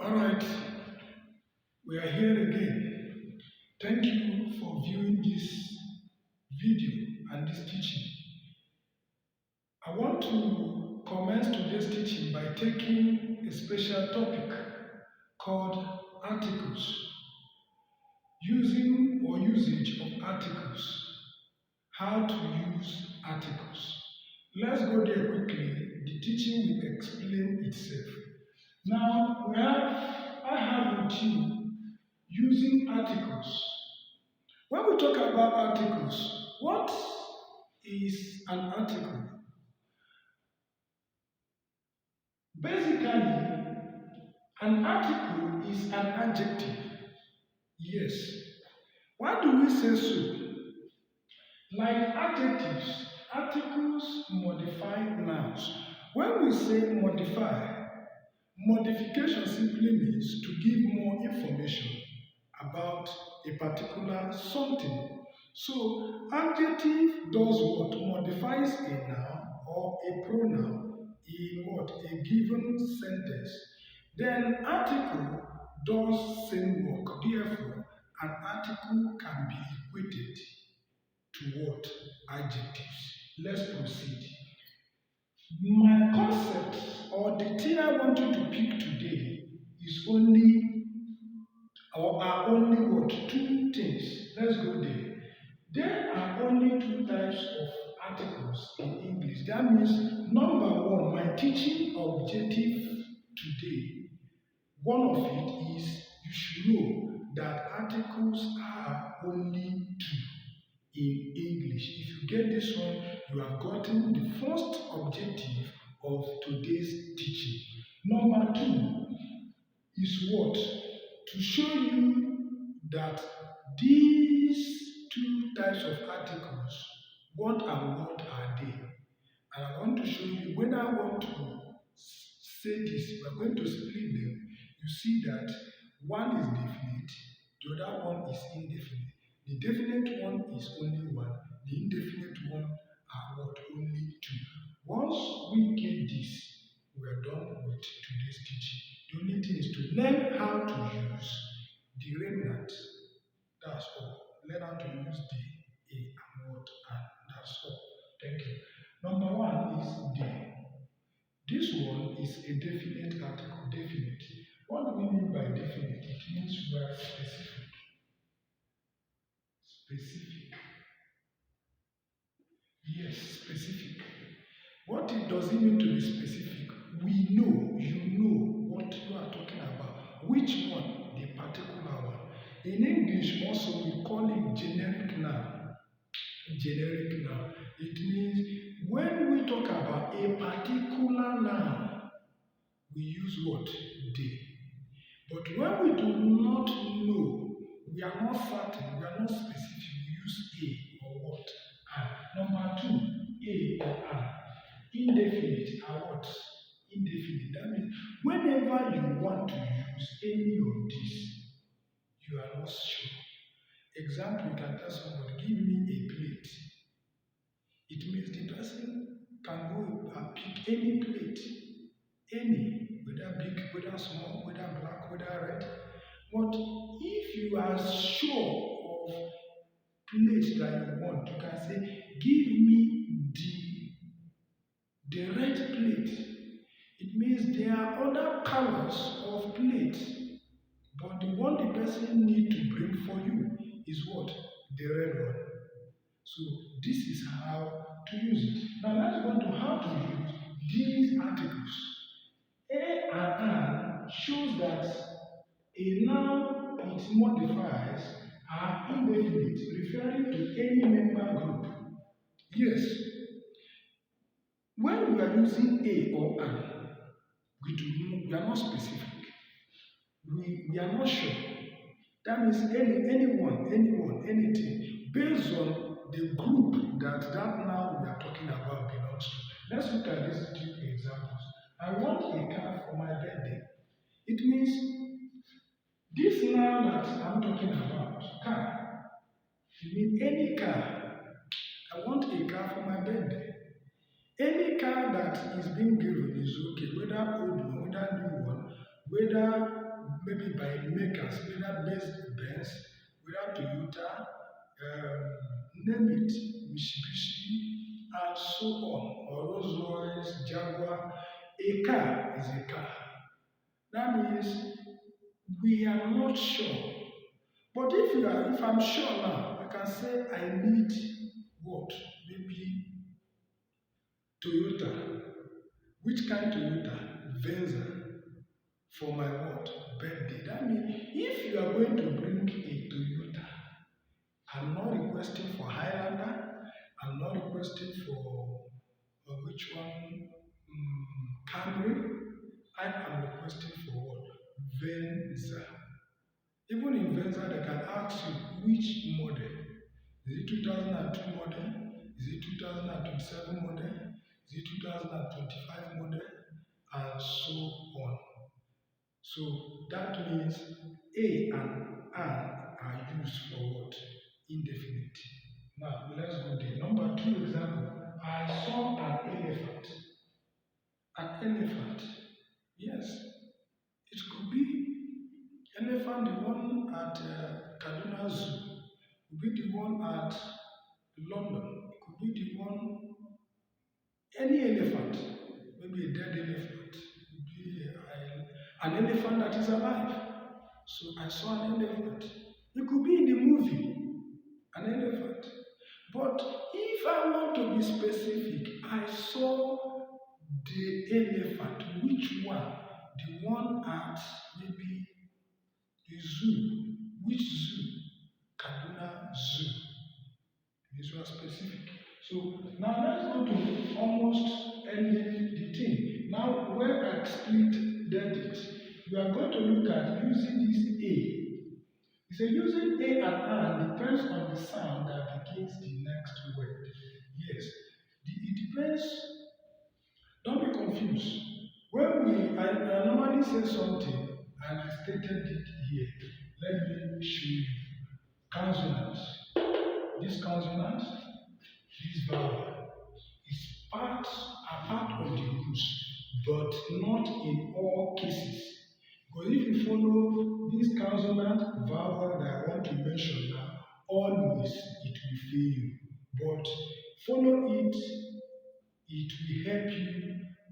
Alright, we are here again. Thank you for viewing this video and this teaching. I want to commence today's teaching by taking a special topic called articles. Using or usage of articles. How to use articles. Let's go there quickly. The teaching will explain itself. Now, I have with you using articles. When we talk about articles, what is an article? Basically, an article is an adjective. Yes. Why do we say so? Like adjectives, articles modify nouns. When we say modify, modification simply means to give more information about a particular something. So, adjective does what? Modifies a noun or a pronoun in what? A given sentence. Then, article does same work. Therefore, an article can be equated to what? Adjectives. Let's proceed. My concept or the thing I want you to pick today is are only what? Two things. Let's go there. There are only two types of articles in English. That means, number one, my teaching objective today, one of it is you should know that articles are only two in English. If you get this one, you have gotten the first objective of today's teaching. Number two is what? To show you that these two types of articles, what and what are they? And I want to show you when I want to say this, we are going to split them. You see that one is definite, the other one is indefinite. The definite one is only one, the indefinite one are what? Only two. Once we get this, we are done with today's teaching. The only thing is to learn how to use the remnant. That's all. Learn how to use the a and what and. That's all. Thank you. Number one is the. This one is a definite article. Definite. What do we mean by definite? It means we are specific. Specific. Yes, specific. What it does it mean to be specific? We know, you know what you are talking about. Which one? The particular one. In English also we call it generic noun. Generic noun. It means when we talk about a particular noun, we use what? The. But when we do not know, we are not certain, we are not specific, we use a or what? And. Number two, a or an. Indefinite are what? Indefinite. That means whenever you want to use any of these, you are not sure. Example, you can tell somebody, give me a plate. It means the person can go and pick any plate. Any, whether big, whether small, whether black, whether red. But if you are sure of plate that you want, you can say, give me the red plate. It means there are other colors of plate, but the one the person need to bring for you is what? The red one. So this is how to use it. Now let's go to how to use these articles. A and an shows that a noun it modifies are indefinite, referring to any member group. Yes. When we are using a or an, we are not specific. We are not sure. That means anyone, anything, based on the group that noun we are talking about belongs to. Let's look at these two examples. I want a car for my birthday. It means this noun that I'm talking about, car, it means any car. I want a car for my birthday. Any car that is being given is okay, whether old one, whether new one, whether maybe by makers, whether Benz, whether Toyota, name it, Mitsubishi, and so on, or Rolls Royce, Jaguar. A car is a car. That means we are not sure. But if I'm sure now, I can say I need what? Maybe Toyota. Which kind Toyota? Venza. For my what? Birthday. That means if you are going to bring a Toyota, I'm not requesting for Highlander. I'm not requesting for which one? Camry. I am requesting for what? Venza. Even in Venza, they can ask you which model. Is it 2002 model? Is it 2027 model? Is it 2025 model? And so on. So that means A and an are used for what? Indefinite. Now let's go there. Number 2 example. I saw an elephant. An elephant. Yes. It could be elephant, the one at Kaduna Zoo. It could be the one at London. It could be the one, any elephant. Maybe a dead elephant. It could be an elephant that is alive. So I saw an elephant. It could be in the movie, an elephant. But if I want to be specific, I saw the elephant. Which one? The one at maybe the zoo. Which zoo? Kaduna Zoo. This was specific. So now let's go to almost ending the thing. Now when I split it, we are going to look at using this A. He said using A and an depends on the sound that begins the next word. Yes, it depends. Don't be confused. I normally say something and I stated it here. Let me show you. Consonants. This consonant, this vowel, is a part of the rules, but not in all cases. Because if you follow this consonant vowel that I want to mention now, always it will fail you. But follow it, it will help you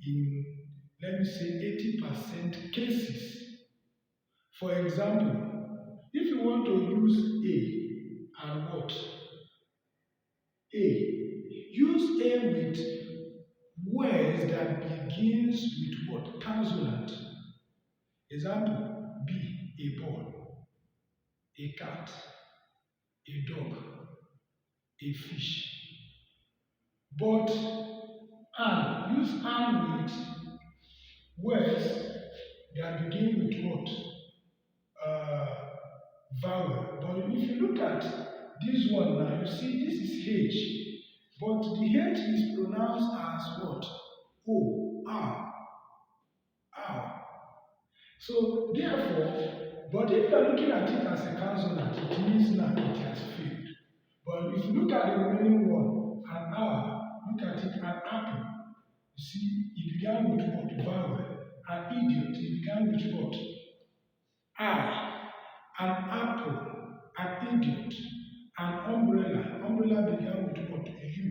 in, let me say, 80% cases. For example, if you want to use A and what? A. Use A with words that begins with what? Consonant. Example, B. A ball, a cat, a dog, a fish. But use and with words that begin with what? Vowel. But if you look at this one now, you see this is H. But the H is pronounced as what? O, R, R. So therefore, but if you are looking at it as a consonant, it means now it has failed. But if you look at the remaining one, an R, look at it, an apple. You see, it began with what? Vowel. An idiot, it began with what? I. An apple, an idiot, an umbrella. Umbrella began with what? U.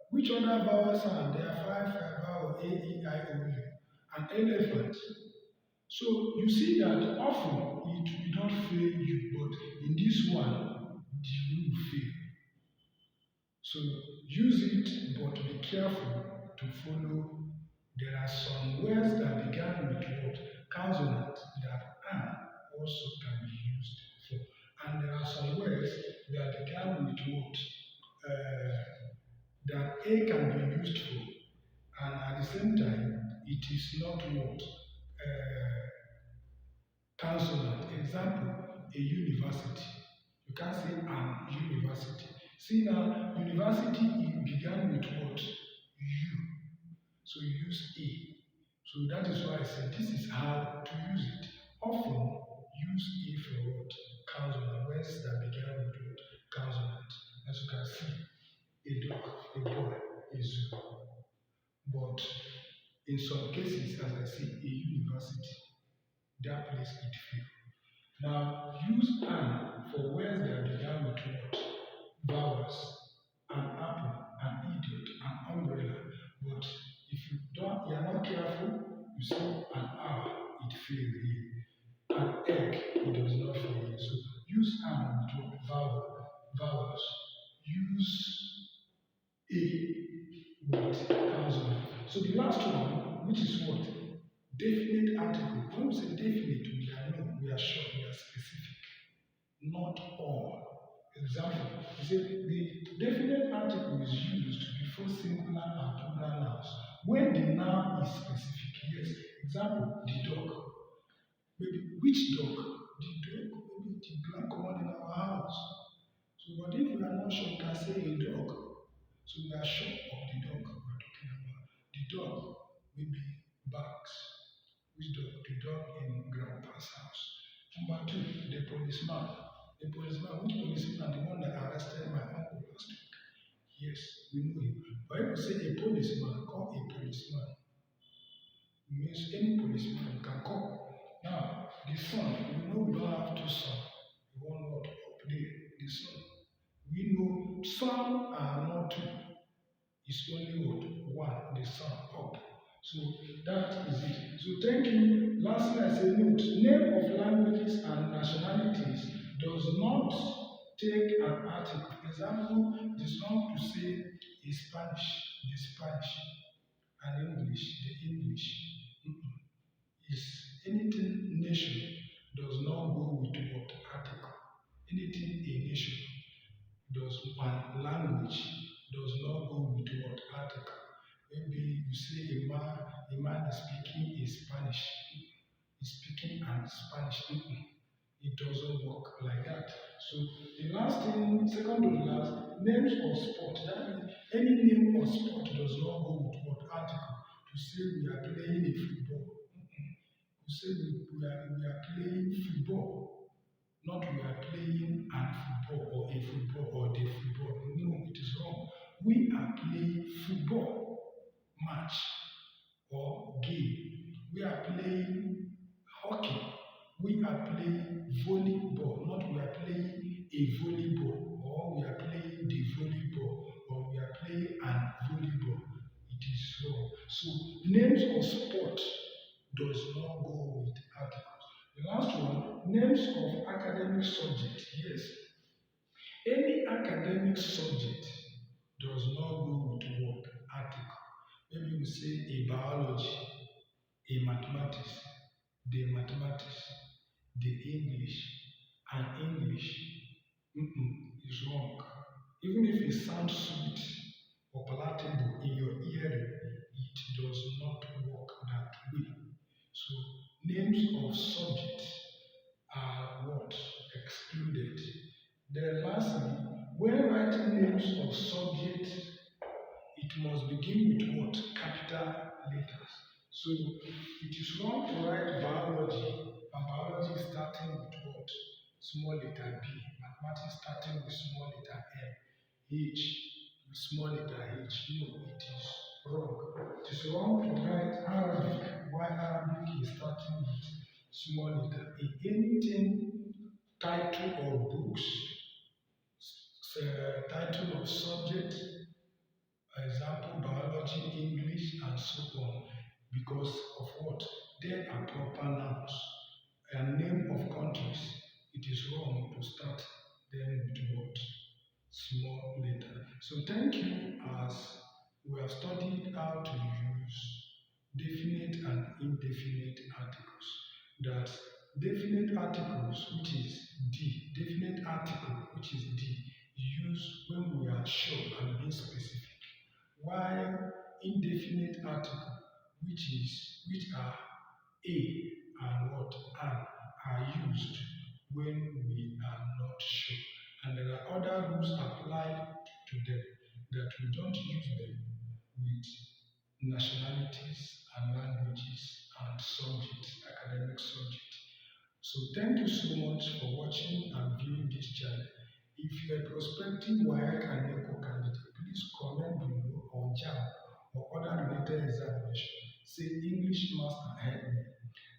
Which other vowels are there? Are 5 vowels, A, E, I, O, U. An elephant. So you see that often it will not fail you, but in this one, the will fail. So use it, but be careful to follow. There are some words that began with what? Consonant that an also can be used for. And there are some words that began with what? That A can be used for. And at the same time, it is not what? Consonant. Example, a university. You can't say an university. See now, university it began with what? U. So you use A. So that is why I said this is how to use it. Often use A for what? Consonant. Words that began with what? Consonant. As you can see, a dog, a boy, a zoo. But in some cases, as I say, a university. that place it fail. Now use an for words that begin with what? Vowels, an apple, an idiot, an umbrella. But if you are not careful, you see an hour, it fails here. An egg, it does not fail here. So use an with what? Vowels. Use a with consonant. So the last one, which is what? Definite article. When we say definite, we are known, we are sure, we are specific. Not all. Example, you say the definite article is used before singular and plural nouns when the noun is specific. Yes. Example, the dog. Maybe which dog? The dog, maybe the black one in our house. So, but if we are not sure, we can say a dog. So we are sure of the dog we're talking about. The dog maybe barks. Which dog? The dog in grandpa's house. Number two, the policeman. The policeman, which policeman? The one that arrested my uncle last week. Yes, we know him. But if you say a policeman, call a policeman. It means any policeman you can call. Now, the son, we know we don't have two sons. One word up there, the son. We know some are not two. It's only what? One, the son up. So that is it. So thank you. Lastly, I say note, name of languages and nationalities does not take an article. Example, it is wrong to say a Spanish, the Spanish, and English, the English. Is anything nation does not go with what article. Anything a nation does one language does not go with what article. Maybe you say a man is speaking a Spanish, is speaking an Spanish. It doesn't work like that. So the last thing, second to the last, names of sport. That means any name of sport does not go with what article. To say we are playing a football. To say we are playing football. Not we are playing an football or a football or the football. No, it is wrong. We are playing football match or game. We are playing hockey. We are playing volleyball. Not we are playing a volleyball or we are playing the volleyball or we are playing an volleyball. It is wrong. So names of sport does not go with articles. The last one, names of academic subject. Yes. Any academic subject does not go with what article. Maybe we say a biology, a mathematics, the mathematics, the English, and English. Is wrong. Even if it sounds sweet or palatable in your hearing, it does not work that way. So names of subjects are what? Excluded. Then lastly, when writing names of subjects, it must begin with what? Capital letters. So it is wrong to write biology, and biology starting with what? Small letter B. Mathematics starting with small letter M. H with small letter H. No, it is wrong. It is wrong to write Arabic while Arabic is starting with small letter A. Anything title of books, title of subject, example biology, English, and so on, because of what? They are proper nouns. And name of countries, it is wrong to start them with what? Small letter. So thank you as we have studied how to use definite and indefinite articles. That definite articles, which is D, definite article, which is D, used when we are sure and being specific. While indefinite article, which are A and what are used when we are not sure. And there are other rules applied to them that we don't use them with nationalities and languages and subjects, academic subjects. So thank you so much for watching and viewing this channel. If you are a prospective WAEC and NECO candidate, please comment below or JAM or other related examination. Say English Master help me.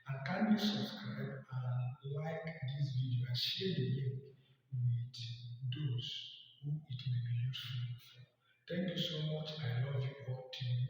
And kindly subscribe and like this video and share the link with those who it may be useful for. Thank you so much. I love you all. Till